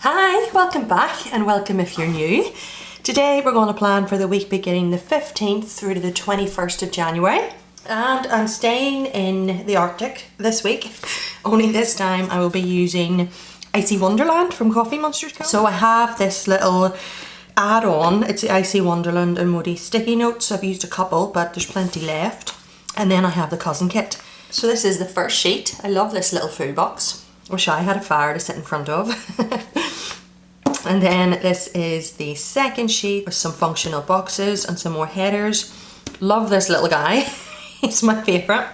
Hi, welcome back and welcome if you're new. Today we're going to plan for the week beginning the 15th through to the 21st of January. And I'm staying in the Arctic this week, only this time I will be using Icy Wonderland from Coffee Monsterz Co. So I have this little add-on, it's the Icy Wonderland emoji sticky notes. I've used a couple but there's plenty left. And then I have the cousin kit. So this is the first sheet. I love this little food box. Wish I had a fire to sit in front of. And then this is the second sheet with some functional boxes and some more headers. Love this little guy. He's my favourite.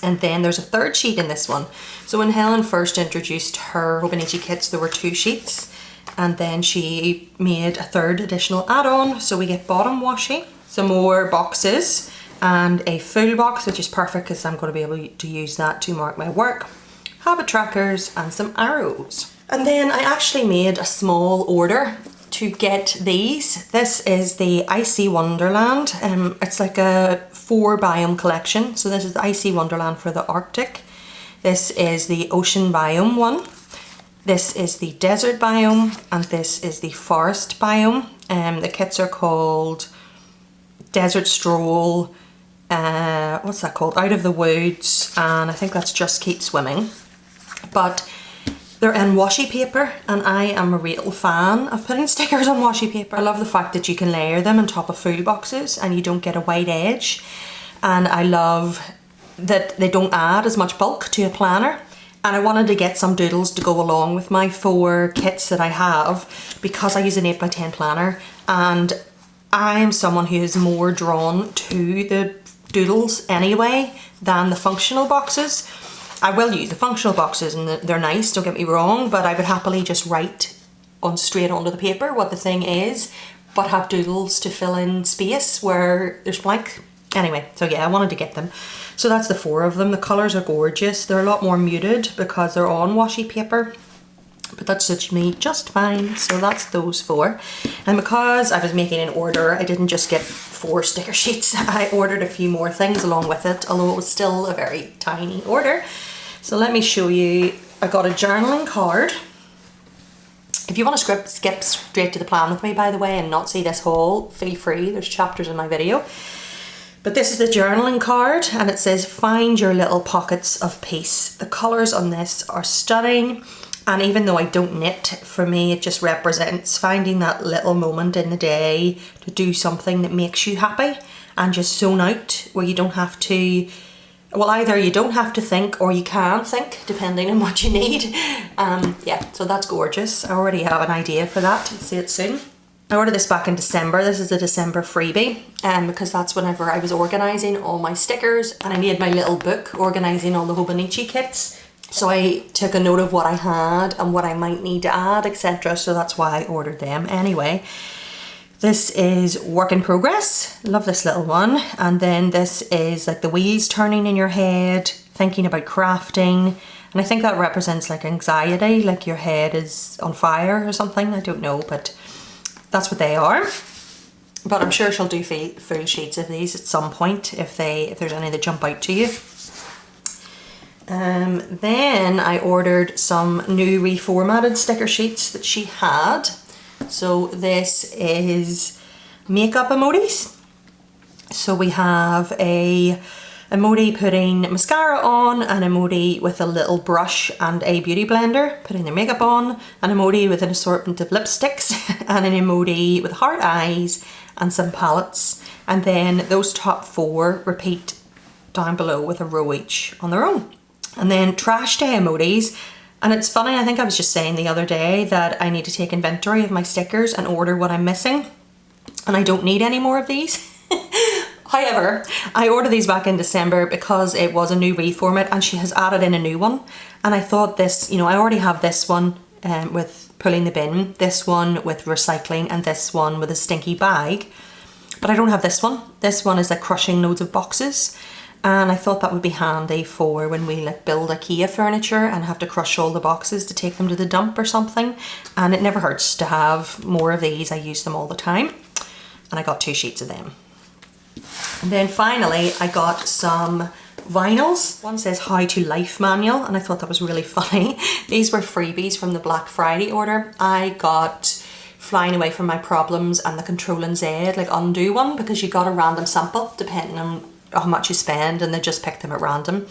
And then there's a third sheet in this one. So when Helen first introduced her Hobonichi kits, there were 2 sheets. And then she made a third additional add-on. So we get bottom washi, some more boxes, and a full box, which is perfect because I'm going to be able to use that to mark my work. Habit trackers and some arrows. And then I actually made a small order to get these. This is the Icy Wonderland. It's like a 4 biome collection. So this is the Icy Wonderland for the Arctic. This is the ocean biome one. This is the desert biome, and this is the forest biome. The kits are called Desert Stroll, what's that called? Out of the Woods, and I think that's Just Keep Swimming. But they're in washi paper, and I am a real fan of putting stickers on washi paper. I love the fact that you can layer them on top of food boxes and you don't get a white edge. And I love that they don't add as much bulk to a planner. And I wanted to get some doodles to go along with my 4 kits that I have because I use an 8x10 planner, and I'm someone who is more drawn to the doodles anyway than the functional boxes. I will use the functional boxes and they're nice, don't get me wrong, but I would happily just write on straight onto the paper what the thing is, but have doodles to fill in space where there's blank. Anyway, so yeah, I wanted to get them. So that's the 4 of them. The colours are gorgeous. They're a lot more muted because they're on washi paper, but that suits me just fine. So that's those 4. And because I was making an order, I didn't just get 4 sticker sheets. I ordered a few more things along with it, although it was still a very tiny order. So let me show you. I got a journaling card. If you want to skip straight to the plan with me, by the way, and not see this haul, feel free. There's chapters in my video. But this is the journaling card, and it says, find your little pockets of peace. The colours on this are stunning. And even though I don't knit, for me it just represents finding that little moment in the day to do something that makes you happy and just zone out, where you don't have to, well, either you don't have to think or you can think, depending on what you need. Yeah, so that's gorgeous. I already have an idea for that. You'll see it soon. I ordered this back in December. This is a December freebie, because that's whenever I was organising all my stickers, and I made my little book organising all the Hobonichi kits. So I took a note of what I had and what I might need to add, etc. So that's why I ordered them anyway. This is work in progress. Love this little one. And then this is like the wheels turning in your head, thinking about crafting. And I think that represents like anxiety, like your head is on fire or something. I don't know, but that's what they are. But I'm sure she'll do full sheets of these at some point if there's any that jump out to you. Then I ordered some new reformatted sticker sheets that she had. So this is makeup emojis. So we have a emoji putting mascara on, an emoji with a little brush and a beauty blender putting their makeup on, an emoji with an assortment of lipsticks, and an emoji with heart eyes and some palettes. And then those top 4 repeat down below with a row each on their own. And then trash day emojis. And it's funny, I think I was just saying the other day that I need to take inventory of my stickers and order what I'm missing. And I don't need any more of these. However, I ordered these back in December because it was a new reformat and she has added in a new one. And I thought this, you know, I already have this one with pulling the bin, this one with recycling, and this one with a stinky bag. But I don't have this one. This one is like crushing loads of boxes. And I thought that would be handy for when we like build IKEA furniture and have to crush all the boxes to take them to the dump or something. And it never hurts to have more of these. I use them all the time. And I got 2 sheets of them. And then finally I got some vinyls. One says How to Life Manual, and I thought that was really funny. These were freebies from the Black Friday order. I got Flying Away From My Problems and the Control and Z, like undo one, because you got a random sample depending on how much you spend, and they just picked them at random.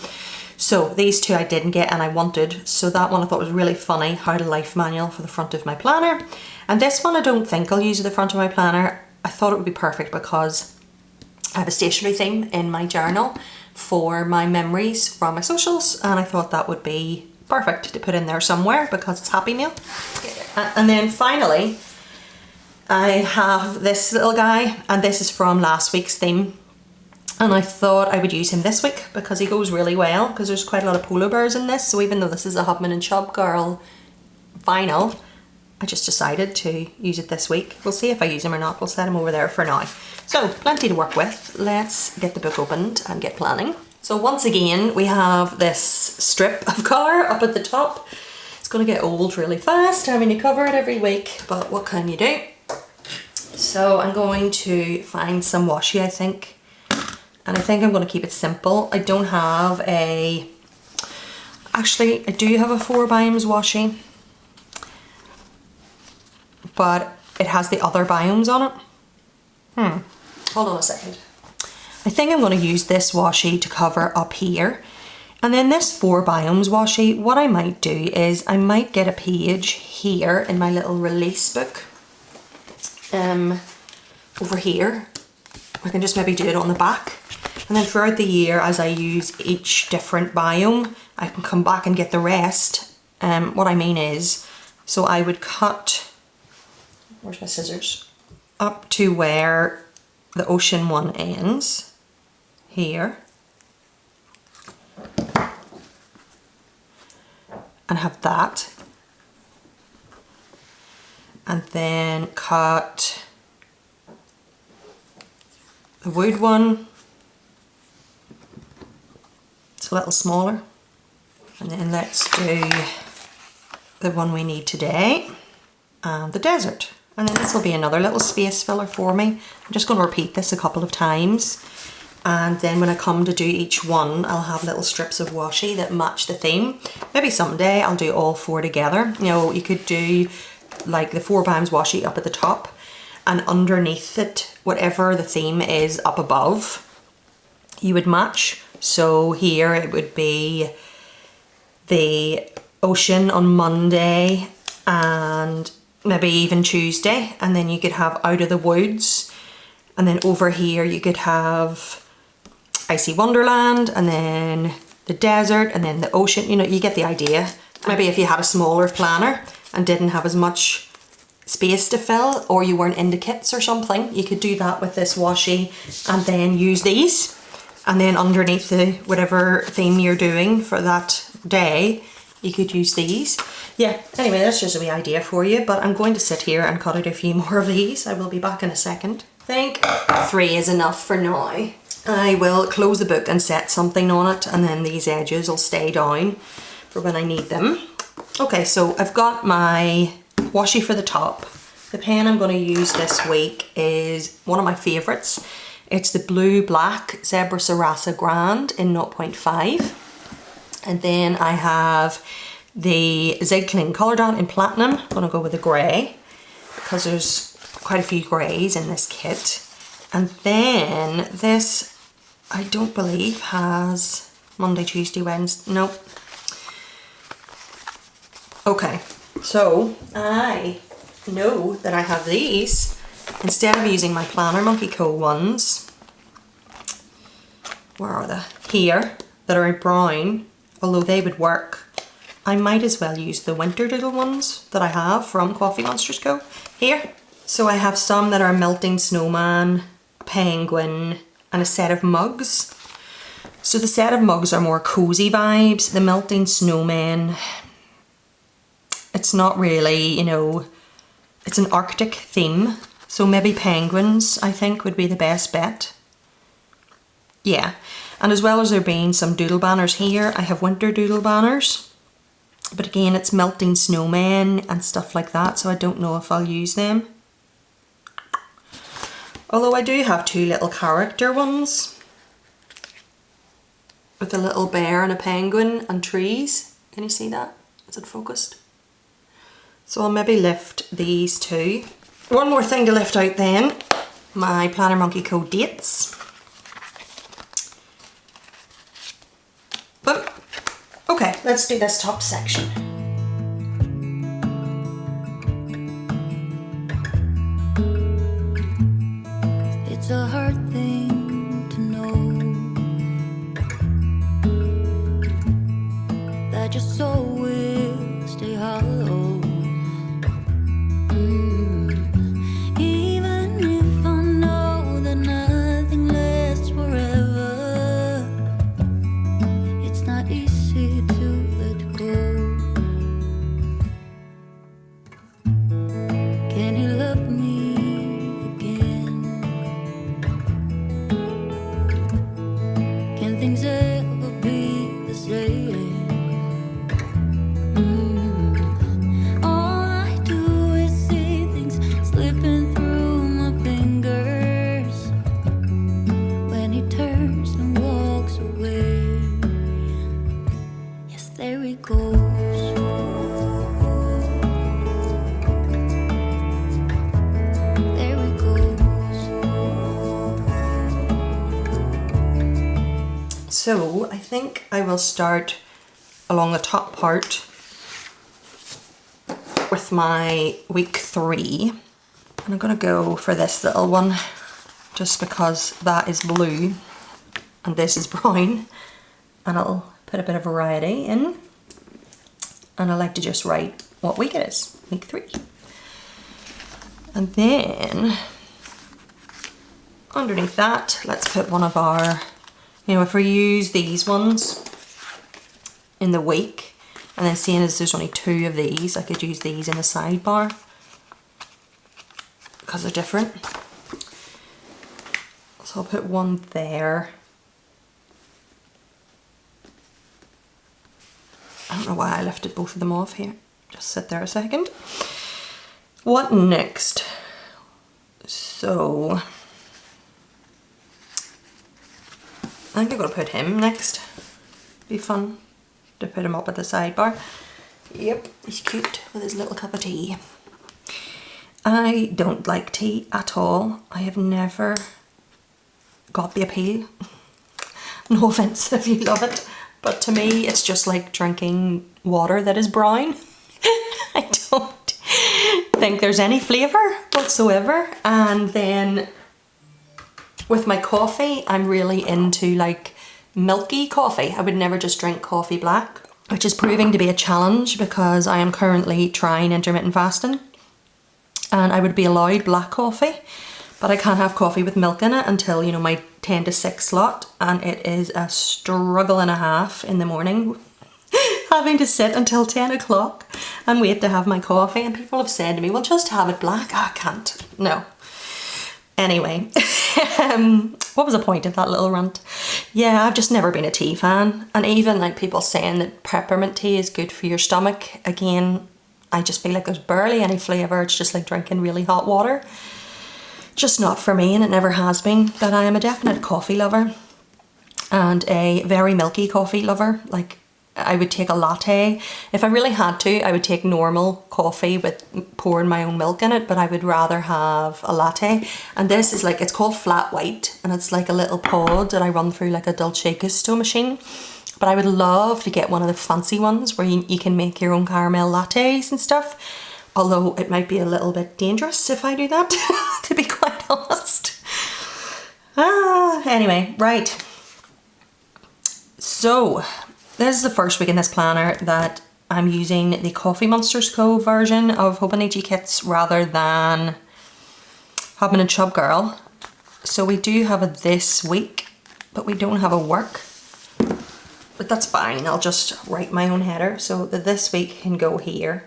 So these two I didn't get and I wanted. So that one I thought was really funny, How to Life Manual, for the front of my planner. And this one I don't think I'll use at the front of my planner. I thought it would be perfect because I have a stationery theme in my journal for my memories from my socials, and I thought that would be perfect to put in there somewhere because it's Happy Meal. And then finally, I have this little guy, and this is from last week's theme. And I thought I would use him this week because he goes really well, because there's quite a lot of polar bears in this. So even though this is a Hubman and Chubgirl vinyl, I just decided to use it this week. We'll see if I use him or not. We'll set him over there for now. So plenty to work with. Let's get the book opened and get planning. So once again, we have this strip of colour up at the top. It's going to get old really fast having to cover it every week, but what can you do? So I'm going to find some washi, I think. And I think I'm going to keep it simple. I don't have a... Actually, I do have a 4x washi, but it has the other biomes on it. Hold on a second. I think I'm going to use this washi to cover up here. And then this 4 biomes washi, what I might do is I might get a page here in my little release book. Over here. I can just maybe do it on the back. And then throughout the year, as I use each different biome, I can come back and get the rest. What I mean is, so I would cut, where's my scissors? Up to where the ocean one ends, here. And have that. And then cut the wood one. It's a little smaller. And then let's do the one we need today, and the desert. And then this will be another little space filler for me. I'm just going to repeat this a couple of times. And then when I come to do each one, I'll have little strips of washi that match the theme. Maybe someday I'll do all 4 together. You know, you could do like the 4 pounds washi up at the top, and underneath it, whatever the theme is up above, you would match. So here it would be the ocean on Monday and maybe even Tuesday, and then you could have Out of the Woods, and then over here you could have Icy Wonderland, and then the desert, and then the ocean. You know, you get the idea. Maybe if you had a smaller planner and didn't have as much space to fill, or you weren't into kits or something, you could do that with this washi and then use these. And then underneath the whatever theme you're doing for that day, you could use these. Yeah, anyway, that's just a wee idea for you, but I'm going to sit here and cut out a few more of these. I will be back in a second. I think 3 is enough for now. I will close the book and set something on it, and then these edges will stay down for when I need them. Okay, so I've got my washi for the top. The pen I'm going to use this week is one of my favourites. It's the Blue Black Zebra Sarasa Grand in 0.5. And then I have the Zig Clean Colour Dot in Platinum. I'm going to go with the grey because there's quite a few greys in this kit. And then this, I don't believe has Monday, Tuesday, Wednesday. Nope. Okay, so I know that I have these. Instead of using my Planner Monkey Co ones, where are they? Here, that are brown, although they would work, I might as well use the Winter Doodle ones that I have from Coffee Monsterz Co. Here. So I have some that are Melting Snowman, a penguin, and a set of mugs. So the set of mugs are more cozy vibes. The Melting Snowman, it's not really, you know, it's an Arctic theme. So maybe penguins, I think, would be the best bet. Yeah, and as well as there being some doodle banners here, I have winter doodle banners. But again, it's melting snowmen and stuff like that, so I don't know if I'll use them. Although I do have 2 little character ones. with a little bear and a penguin and trees. Can you see that? Is it focused? So I'll maybe lift these two. One more thing to lift out then, my Planner Monkey Co dates. But, okay, let's do this top section. It's a hard thing to know that your soul will stay hollow. Even if I know that nothing lasts forever, it's not easy to let go. Can you love me again? Can things ever be the same? All I do is see things slipping through my fingers when he turns and walks away. Yes, there he goes. There he goes. So I think I will start along the top part with my week 3. And I'm gonna go for this little one just because that is blue and this is brown, and I'll put a bit of variety in, and I like to just write what week it is, week 3. And then underneath that, let's put one of our, you know, if we use these ones in the week, and then seeing as there's only 2 of these, I could use these in the sidebar because they're different. So I'll put one there. I don't know why I lifted both of them off here. Just sit there a second. What next? So I think I'm gonna put him next. Be fun to put him up at the sidebar. Yep, he's cute with his little cup of tea. I don't like tea at all. I have never got the appeal. No offense if you love it, but to me it's just like drinking water that is brown. I don't think there's any flavour whatsoever. And then with my coffee, I'm really into like milky coffee. I would never just drink coffee black, which is proving to be a challenge because I am currently trying intermittent fasting, and I would be allowed black coffee, but I can't have coffee with milk in it until, you know, my 10 to 6 slot, and it is a struggle and a half in the morning having to sit until 10 o'clock and wait to have my coffee. And people have said to me, well, just have it black. I can't, no. Anyway, what was the point of that little rant? Yeah, I've just never been a tea fan. And even like people saying that peppermint tea is good for your stomach, again, I just feel like there's barely any flavour. It's just like drinking really hot water. Just not for me, and it never has been. But I am a definite coffee lover and a very milky coffee lover. Like, I would take a latte. If I really had to, I would take normal coffee with pouring my own milk in it, but I would rather have a latte. And this is like, it's called flat white, and it's like a little pod that I run through like a Dolce Gusto machine. But I would love to get one of the fancy ones where you can make your own caramel lattes and stuff. Although it might be a little bit dangerous if I do that, to be quite honest. Anyway, right. So this is the first week in this planner that I'm using the Coffee Monsterz Co version of Hubman and Chubgirl kits rather than Hubman and Chubgirl. So we do have a this week, but we don't have a work. But that's fine, I'll just write my own header. So the this week can go here.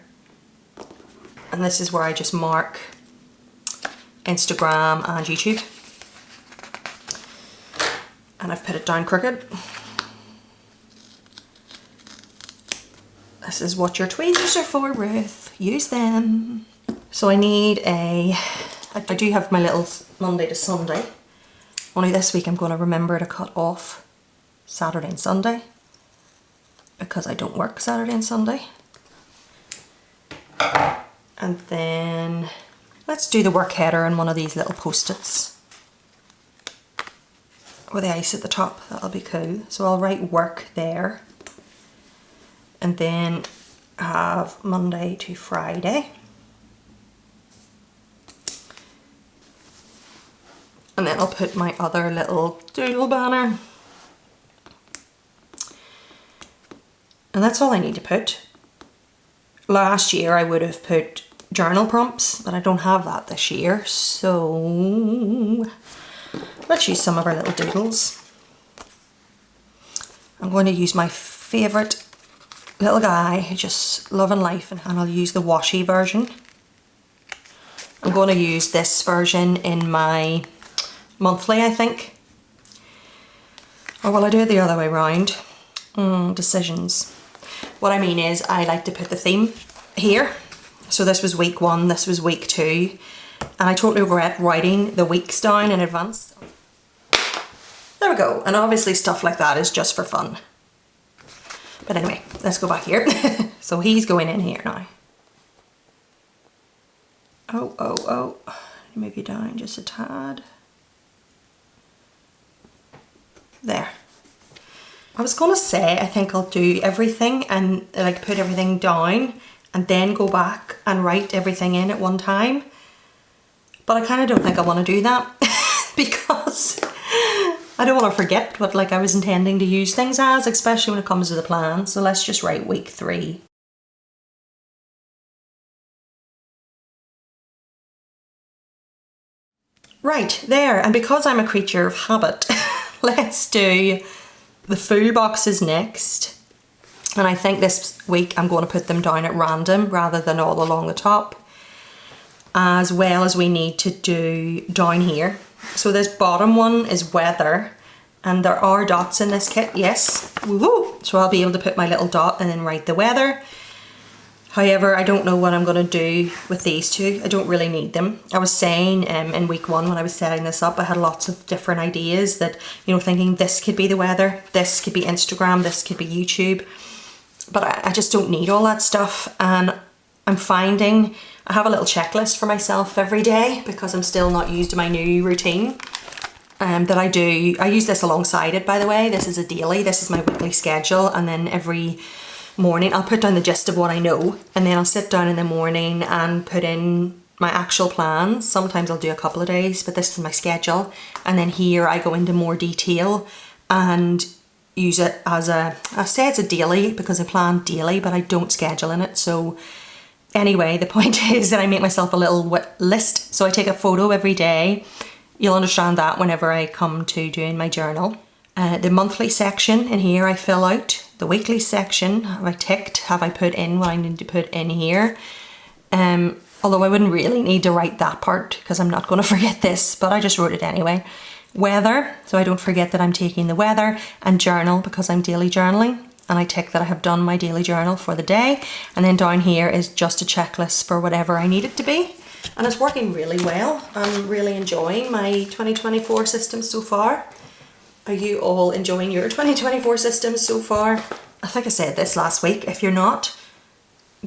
And this is where I just mark Instagram and YouTube. And I've put it down crooked. This is what your tweezers are for, Ruth. Use them. So I need I do have my little Monday to Sunday. Only this week I'm going to remember to cut off Saturday and Sunday, because I don't work Saturday and Sunday. And then let's do the work header on one of these little post-its with the ice at the top. That'll be cool. So I'll write work there, and then have Monday to Friday. And then I'll put my other little doodle banner. And that's all I need to put. Last year I would have put journal prompts, but I don't have that this year. So let's use some of our little doodles. I'm going to use my favourite little guy who's just loving life, and I'll use the washi version. I'm going to use this version in my monthly, I think. Or will I do it the other way around? Decisions. What I mean is I like to put the theme here. So this was week 1, this was week 2. And I totally regret writing the weeks down in advance. There we go. And obviously stuff like that is just for fun. But anyway, let's go back here. So he's going in here now. Oh. Move you down just a tad. There. I was gonna say, I think I'll do everything and like put everything down and then go back and write everything in at one time. But I kind of don't think I want to do that because I don't want to forget what like I was intending to use things as, especially when it comes to the plan. So let's just write week 3. Right, there. And because I'm a creature of habit, let's do the full boxes next. And I think this week I'm going to put them down at random rather than all along the top. As well as we need to do down here. So this bottom one is weather, and there are dots in this kit, yes. Woohoo! So I'll be able to put my little dot and then write the weather. However, I don't know what I'm going to do with these two. I don't really need them. I was saying in week 1 when I was setting this up, I had lots of different ideas that, you know, thinking this could be the weather, this could be Instagram, this could be YouTube. But I just don't need all that stuff. And I'm finding I have a little checklist for myself every day because I'm still not used to my new routine that I do. I use this alongside it, by the way. This is a daily, this is my weekly schedule, and then every morning I'll put down the gist of what I know, and then I'll sit down in the morning and put in my actual plans. Sometimes I'll do a couple of days, but this is my schedule, and then here I go into more detail and use it as a, I say it's a daily because I plan daily, but I don't schedule in it. So anyway, the point is that I make myself a little list. So I take a photo every day. You'll understand that whenever I come to doing my journal. The monthly section in here I fill out. The weekly section, have I ticked? Have I put in what I need to put in here? Although I wouldn't really need to write that part because I'm not going to forget this, but I just wrote it anyway. Weather, so I don't forget that I'm taking the weather, and journal because I'm daily journaling. And I tick that I have done my daily journal for the day. And then down here is just a checklist for whatever I need it to be. And it's working really well. I'm really enjoying my 2024 system so far. Are you all enjoying your 2024 systems so far? I think I said this last week. If you're not,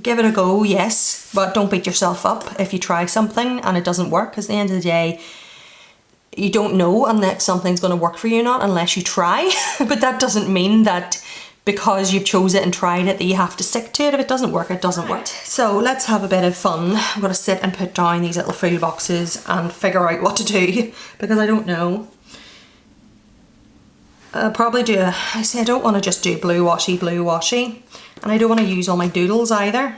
give it a go, yes. But don't beat yourself up if you try something and it doesn't work. Because at the end of the day, you don't know unless something's going to work for you or not unless you try. But that doesn't mean that because you've chose it and tried it that you have to stick to it. If it doesn't work, it doesn't work. So let's have a bit of fun. I'm going to sit and put down these little food boxes and figure out what to do because I don't know. I'll probably do I say I don't want to just do blue washy. And I don't want to use all my doodles either.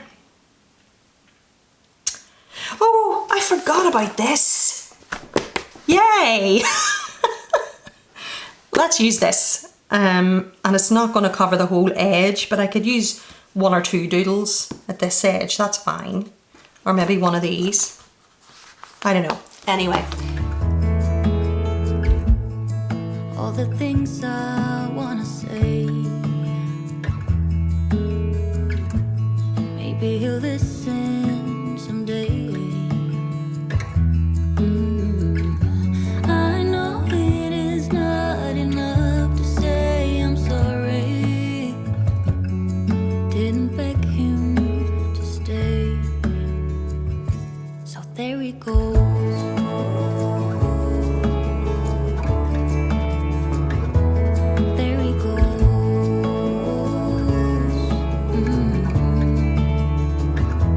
Oh, I forgot about this. Yay! Let's use this. And it's not going to cover the whole edge, but I could use 1 or 2 doodles at this edge, that's fine. Or maybe one of these. I don't know. Anyway. All the things I wanna say, and maybe he'll listen someday. I know it is not enough to say I'm there he goes. There he goes.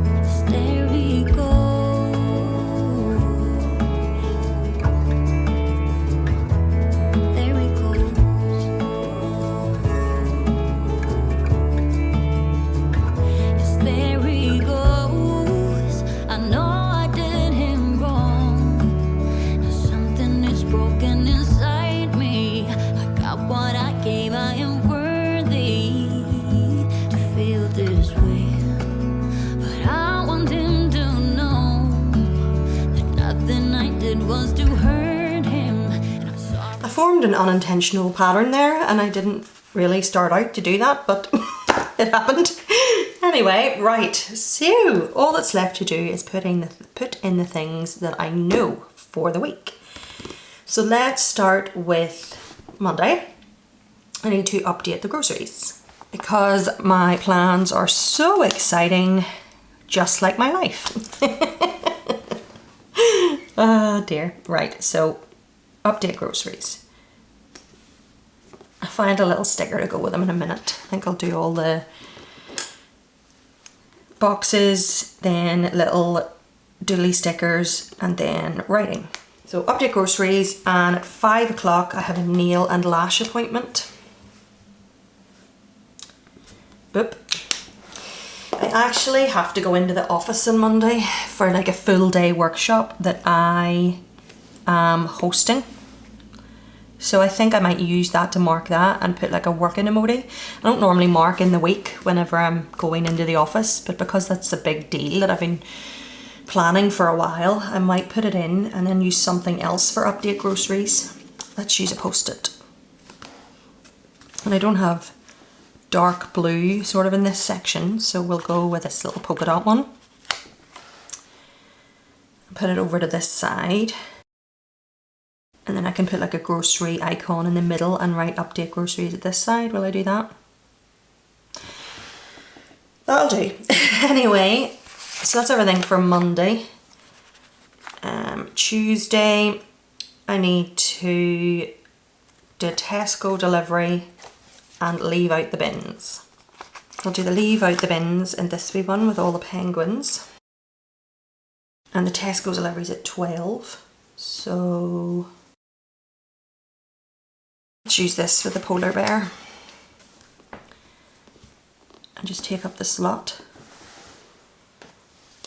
Yes, there he goes. There he goes. Yes, there he goes. I know I did him wrong. Now something is broken inside me. I got what I gave. I am worthy to feel this way. But I want him to know that nothing I did was to hurt him. And I'm sorry. I formed an unintentional pattern there, and I didn't really start out to do that, but it happened. Anyway, right, so all that's left to do is put in the things that I know for the week. So let's start with Monday. I need to update the groceries because my plans are so exciting, just like my life. Oh dear. Right, so update groceries. I'll find a little sticker to go with them in a minute. I think I'll do all the boxes, then little doodly stickers, and then writing. So update groceries, and at 5 o'clock I have a nail and lash appointment. Boop. I actually have to go into the office on Monday for like a full day workshop that I am hosting. So I think I might use that to mark that and put like a working emoji. I don't normally mark in the week whenever I'm going into the office, but because that's a big deal that I've been planning for a while, I might put it in and then use something else for update groceries. Let's use a post-it. And I don't have dark blue sort of in this section, so we'll go with this little polka dot one. Put it over to this side. And then I can put like a grocery icon in the middle and write update groceries at this side. Will I do that? That'll do. Anyway, so that's everything for Monday. Tuesday, I need to do a Tesco delivery and leave out the bins. I'll do the leave out the bins in this wee one with all the penguins. And the Tesco delivery's at 12. So let's use this with the polar bear and just take up the slot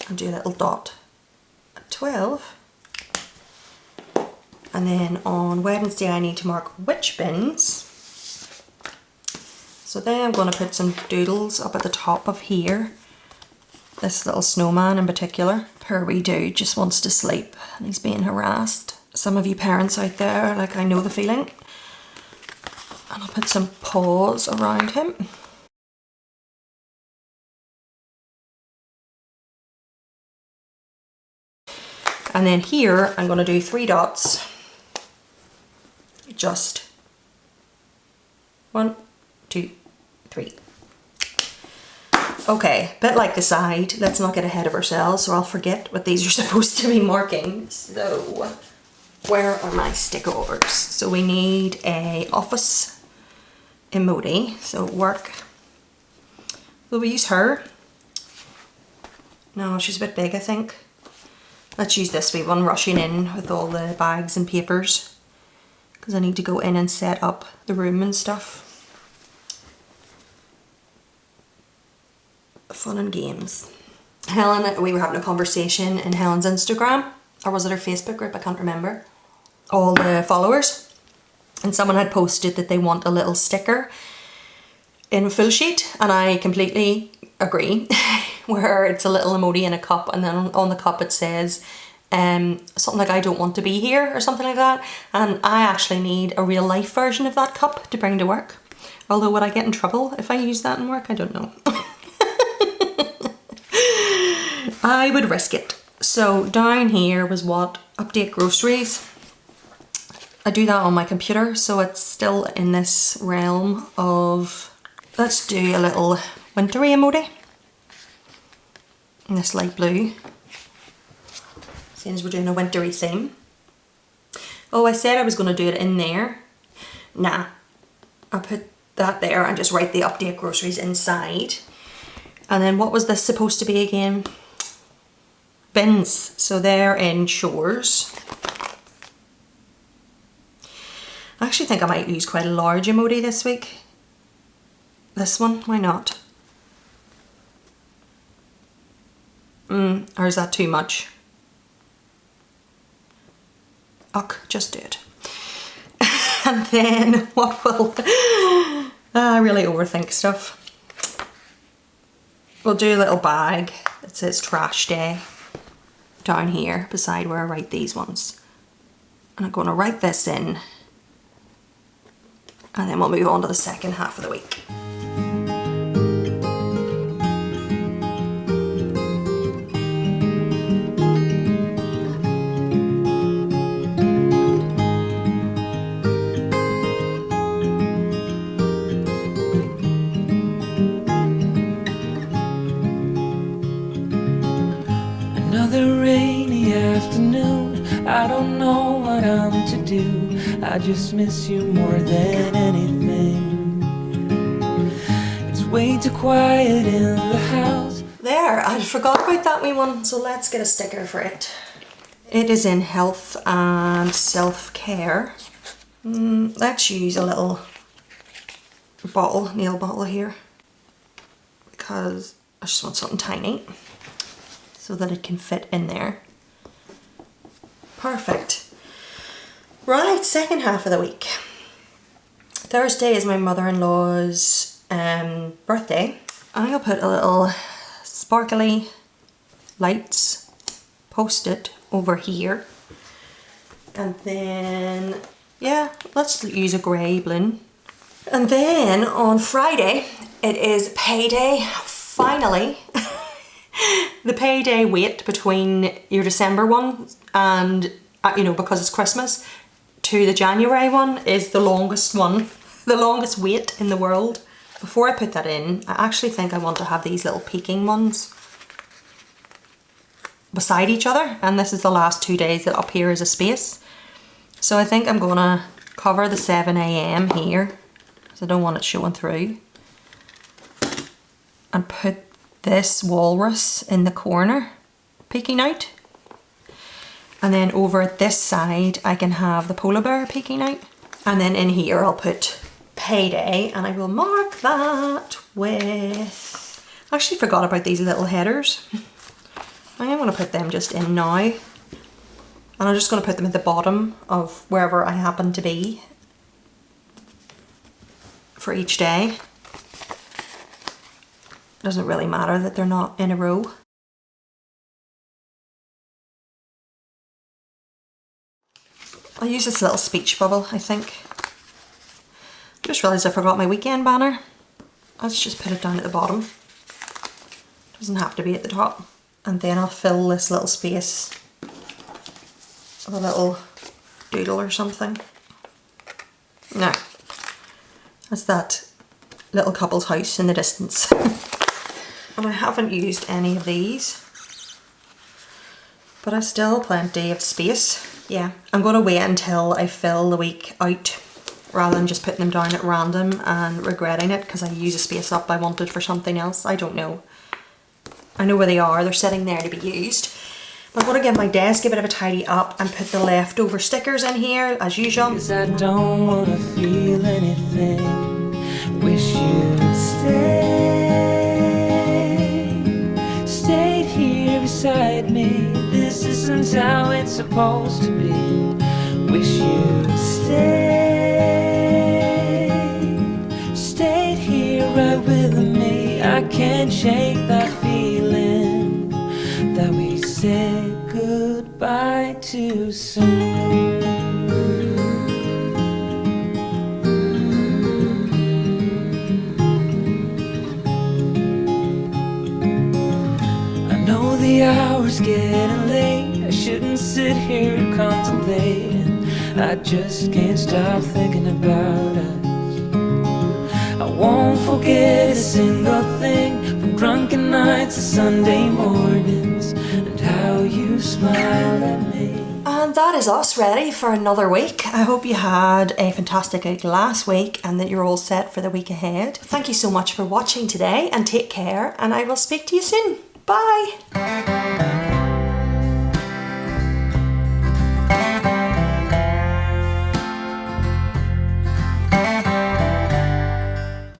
and do a little dot at 12. And then on Wednesday I need to mark which bins. So then I'm going to put some doodles up at the top of here. This little snowman in particular. Poor wee dude just wants to sleep and he's being harassed. Some of you parents out there, like, I know the feeling. And I'll put some paws around him. And then here I'm going to do 3 dots. Just 1, 2, 3. Okay, bit like the side, let's not get ahead of ourselves or I'll forget what these are supposed to be marking. So, where are my stickers? So we need a office emoji, so work. Will we use her? No, she's a bit big I think. Let's use this wee one, rushing in with all the bags and papers. Because I need to go in and set up the room and stuff. Fun and games. Helen, we were having a conversation in Helen's Instagram, or was it her Facebook group? I can't remember. All the followers. And someone had posted that they want a little sticker in full sheet, and I completely agree. Where it's a little emoji in a cup, and then on the cup it says something like I don't want to be here or something like that. And I actually need a real life version of that cup to bring to work. Although would I get in trouble if I use that in work? I don't know. I would risk it. So down here was what? Update groceries. I do that on my computer, so it's still in this realm of, let's do a little wintry emoji in this light blue. seeing as we're doing a wintry theme. Oh, I said I was going to do it in there. Nah, I'll put that there and just write the update groceries inside. And then what was this supposed to be again? Bins. So they're in chores. I actually think I might use quite a large emoji this week. This one, why not? Or is that too much? Uck, just do it. And then what will... I really overthink stuff. We'll do a little bag that says trash day down here beside where I write these ones. And I'm going to write this in. And then we'll move on to the second half of the week. Another rainy afternoon, I don't know what I'm to do. I just miss you more than anything. It's way too quiet in the house. There, I forgot about that wee one, so let's get a sticker for it. It is in health and self-care. Let's use a little bottle, nail bottle here, because I just want something tiny so that it can fit in there. Perfect. Right, second half of the week. Thursday is my mother-in-law's birthday. I'll put a little sparkly lights post-it over here. And then, yeah, let's use a grey balloon. And then on Friday, it is payday, finally. The payday wait between your December one and, you know, because it's Christmas, to the January one is the longest one, the longest wait in the world. Before I put that in, I actually think I want to have these little peeking ones beside each other, and this is the last 2 days that up here is a space. So I think I'm gonna cover the 7 AM here, because I don't want it showing through, and put this walrus in the corner peeking out, and then over at this side I can have the polar bear peeking out, and then in here I'll put payday, and I will mark that with... I actually forgot about these little headers. I am going to put them just in now, and I'm just going to put them at the bottom of wherever I happen to be for each day. Doesn't really matter that they're not in a row. I'll use this little speech bubble, I think. Just realised I forgot my weekend banner. Let's just put it down at the bottom. Doesn't have to be at the top. And then I'll fill this little space with a little doodle or something. No, that's that little couple's house in the distance. And I haven't used any of these, but I still have plenty of space. Yeah, I'm going to wait until I fill the week out rather than just putting them down at random and regretting it because I use a space up I wanted for something else. I don't know. I know where they are. They're sitting there to be used. But I'm going to give my desk a bit of a tidy up and put the leftover stickers in here as usual. 'Cause I don't want to feel anything. Wish you'd stayed here beside me. This isn't how it's supposed to be. Wish you'd stayed here right with me. I can't shake that feeling that we said goodbye too soon. The hour's getting late. I shouldn't sit here contemplating. I just can't stop thinking about us. I won't forget a single thing, from drunken nights to Sunday mornings, and how you you smiled at me. And that is us ready for another week. I hope you had a fantastic week last week and that you're all set for the week ahead. Thank you so much for watching today and take care, and I will speak to you soon. Bye.